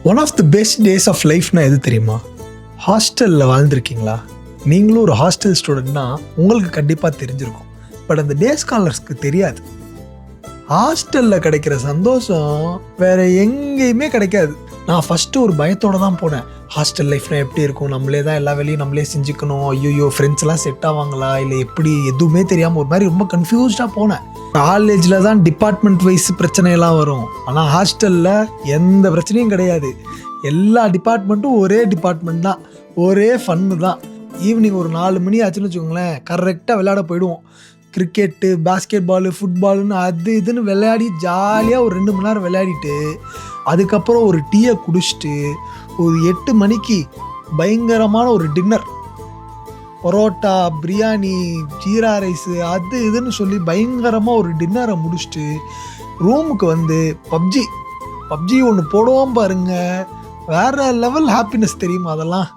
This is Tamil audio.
One of the best days of லைஃப்னா எது தெரியுமா? ஹாஸ்டலில் வாழ்ந்துருக்கீங்களா? நீங்களும் ஒரு ஹாஸ்டல் ஸ்டூடெண்ட்னா உங்களுக்கு கண்டிப்பாக தெரிஞ்சிருக்கும். பட் அந்த டே ஸ்காலர்ஸ்க்கு தெரியாது. ஹாஸ்டலில் கிடைக்கிற சந்தோஷம் வேற எங்கேயுமே கிடைக்காது. நான் ஃபஸ்ட்டு ஒரு பயத்தோடு தான் போனேன். ஹாஸ்டல் லைஃப்னா எப்படி இருக்கும், நம்மளே தான் எல்லா வேலையும் நம்மளே செஞ்சுக்கணும், ஐயோ ஃப்ரெண்ட்ஸ்லாம் செட் ஆவாங்களா இல்லை எப்படி, எதுவுமே தெரியாமல் ஒரு மாதிரி ரொம்ப கன்ஃபியூஸ்டாக போனேன். காலேஜில் தான் டிபார்ட்மெண்ட் வைஸ் பிரச்சனையெல்லாம் வரும், ஆனால் ஹாஸ்டலில் எந்த பிரச்சனையும் கிடையாது. எல்லா டிபார்ட்மெண்ட்டும் ஒரே டிபார்ட்மெண்ட் தான், ஒரே ஃபன்னு தான். ஈவினிங் ஒரு 4 மணி ஆச்சுன்னு வச்சுக்கோங்களேன், கரெக்டாக விளையாட போயிடுவோம். கிரிக்கெட்டு, பாஸ்கெட் பாலு, ஃபுட்பாலுன்னு அது இதுன்னு விளையாடி ஜாலியாக ஒரு 2 மணி நேரம் விளையாடிட்டு அதுக்கப்புறம் ஒரு டீயை குடிச்சிட்டு ஒரு 8 மணிக்கு பயங்கரமான ஒரு டின்னர், பரோட்டா, பிரியாணி, ஜீரா ரைஸு அது இதுன்னு சொல்லி பயங்கரமாக ஒரு டின்னரை முடிச்சுட்டு ரூமுக்கு வந்து பப்ஜி ஒன்று போடுவோம் பாருங்க. வேறு லெவல் ஹாப்பினஸ் தெரியுமா அதெல்லாம்.